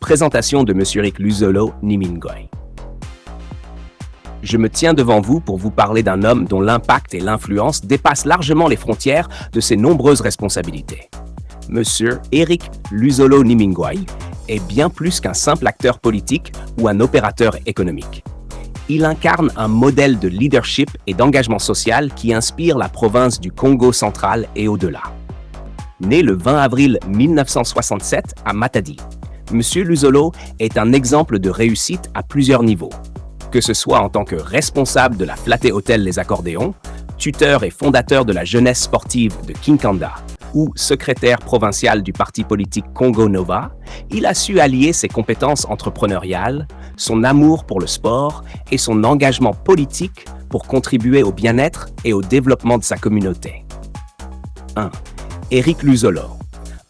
Présentation de M. Eric Lusolo Nimingoy. Je me tiens devant vous pour vous parler d'un homme dont l'impact et l'influence dépassent largement les frontières de ses nombreuses responsabilités. M. Eric Lusolo Nimingoy est bien plus qu'un simple acteur politique ou un opérateur économique. Il incarne un modèle de leadership et d'engagement social qui inspire la province du Congo central et au-delà. Né le 20 avril 1967 à Matadi, M. Lusolo est un exemple de réussite à plusieurs niveaux, que ce soit en tant que responsable de la Flatté Hotel Les Accordéons, tuteur et fondateur de la jeunesse sportive de Kinkanda, ou secrétaire provincial du parti politique Congo Nova, il a su allier ses compétences entrepreneuriales, son amour pour le sport et son engagement politique pour contribuer au bien-être et au développement de sa communauté. 1. Eric Lusolo,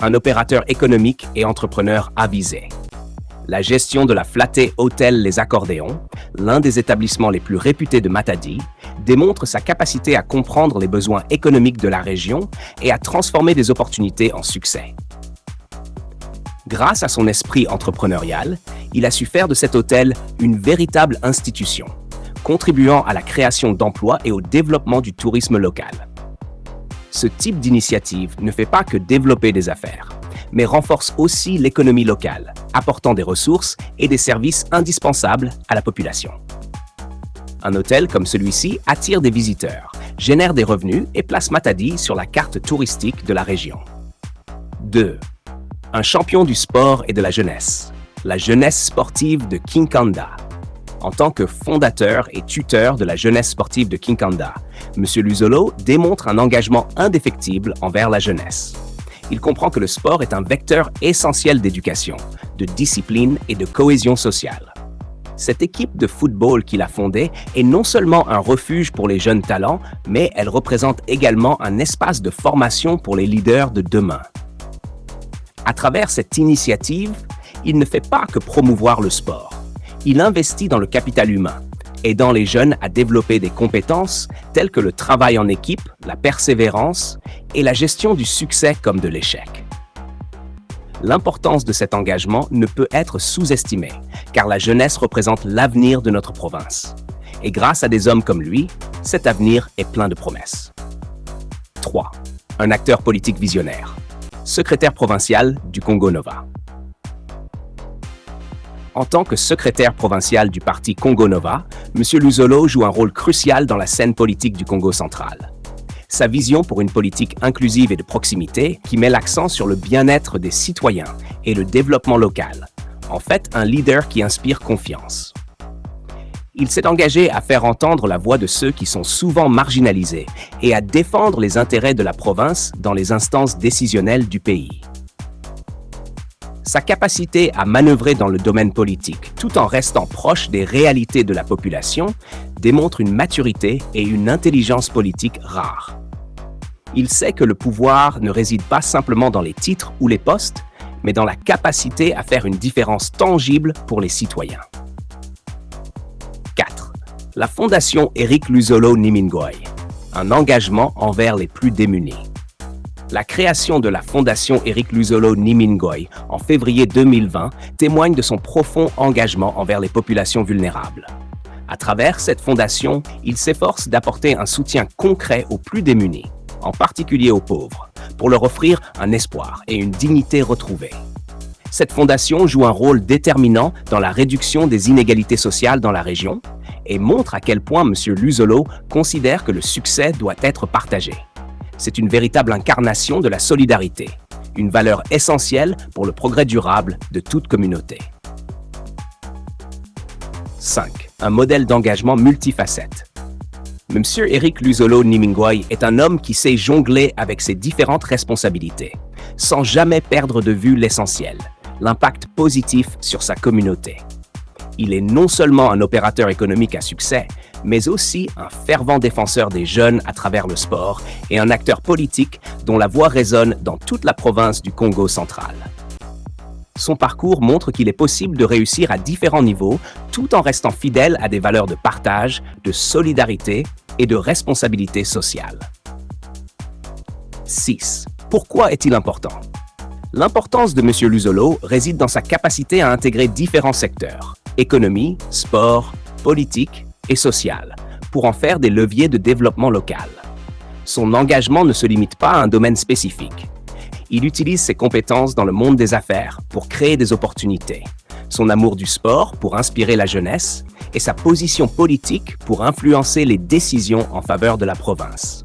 un opérateur économique et entrepreneur avisé. La gestion de la Flatté Hotel Les Accordéons, l'un des établissements les plus réputés de Matadi, démontre sa capacité à comprendre les besoins économiques de la région et à transformer des opportunités en succès. Grâce à son esprit entrepreneurial, il a su faire de cet hôtel une véritable institution, contribuant à la création d'emplois et au développement du tourisme local. Ce type d'initiative ne fait pas que développer des affaires, mais renforce aussi l'économie locale, apportant des ressources et des services indispensables à la population. Un hôtel comme celui-ci attire des visiteurs, génère des revenus et place Matadi sur la carte touristique de la région. 2. Un champion du sport et de la jeunesse sportive de Kinkanda. En tant que fondateur et tuteur de la jeunesse sportive de Kinkanda, M. Lusolo démontre un engagement indéfectible envers la jeunesse. Il comprend que le sport est un vecteur essentiel d'éducation, de discipline et de cohésion sociale. Cette équipe de football qu'il a fondée est non seulement un refuge pour les jeunes talents, mais elle représente également un espace de formation pour les leaders de demain. À travers cette initiative, il ne fait pas que promouvoir le sport. Il investit dans le capital humain, aidant les jeunes à développer des compétences telles que le travail en équipe, la persévérance et la gestion du succès comme de l'échec. L'importance de cet engagement ne peut être sous-estimée, car la jeunesse représente l'avenir de notre province. Et grâce à des hommes comme lui, cet avenir est plein de promesses. 3. Un acteur politique visionnaire. Secrétaire provincial du Congo Nova. En tant que secrétaire provincial du parti Congo Nova, M. Lusolo joue un rôle crucial dans la scène politique du Congo central. Sa vision pour une politique inclusive et de proximité qui met l'accent sur le bien-être des citoyens et le développement local. En fait, un leader qui inspire confiance. Il s'est engagé à faire entendre la voix de ceux qui sont souvent marginalisés et à défendre les intérêts de la province dans les instances décisionnelles du pays. Sa capacité à manœuvrer dans le domaine politique tout en restant proche des réalités de la population démontre une maturité et une intelligence politique rares. Il sait que le pouvoir ne réside pas simplement dans les titres ou les postes, mais dans la capacité à faire une différence tangible pour les citoyens. 4. La Fondation Eric Lusolo Nimingoy, un engagement envers les plus démunis. La création de la Fondation Eric Lusolo Nimingoy en février 2020 témoigne de son profond engagement envers les populations vulnérables. À travers cette fondation, il s'efforce d'apporter un soutien concret aux plus démunis, en particulier aux pauvres, pour leur offrir un espoir et une dignité retrouvée. Cette fondation joue un rôle déterminant dans la réduction des inégalités sociales dans la région et montre à quel point M. Lusolo considère que le succès doit être partagé. C'est une véritable incarnation de la solidarité, une valeur essentielle pour le progrès durable de toute communauté. 5. Un modèle d'engagement multifacette. M. Eric Lusolo Nimingoy est un homme qui sait jongler avec ses différentes responsabilités, sans jamais perdre de vue l'essentiel, l'impact positif sur sa communauté. Il est non seulement un opérateur économique à succès, mais aussi un fervent défenseur des jeunes à travers le sport et un acteur politique dont la voix résonne dans toute la province du Congo central. Son parcours montre qu'il est possible de réussir à différents niveaux tout en restant fidèle à des valeurs de partage, de solidarité et de responsabilité sociale. 6. Pourquoi est-il important? L'importance de M. Luzolo réside dans sa capacité à intégrer différents secteurs, économie, sport, politique et social, pour en faire des leviers de développement local. Son engagement ne se limite pas à un domaine spécifique. Il utilise ses compétences dans le monde des affaires pour créer des opportunités, son amour du sport pour inspirer la jeunesse et sa position politique pour influencer les décisions en faveur de la province.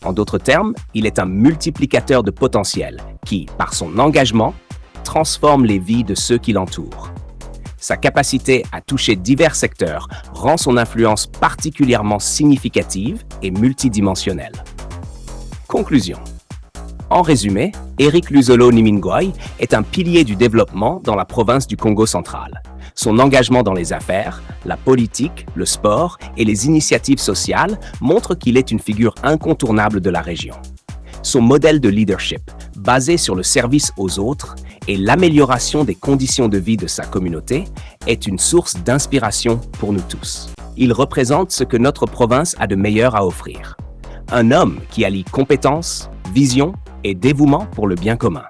En d'autres termes, il est un multiplicateur de potentiel qui, par son engagement, transforme les vies de ceux qui l'entourent. Sa capacité à toucher divers secteurs rend son influence particulièrement significative et multidimensionnelle. Conclusion. En résumé, Éric Luzolo Nimingwai est un pilier du développement dans la province du Congo central. Son engagement dans les affaires, la politique, le sport et les initiatives sociales montrent qu'il est une figure incontournable de la région. Son modèle de leadership, basé sur le service aux autres et l'amélioration des conditions de vie de sa communauté, est une source d'inspiration pour nous tous. Il représente ce que notre province a de meilleur à offrir. Un homme qui allie compétences, vision et dévouement pour le bien commun.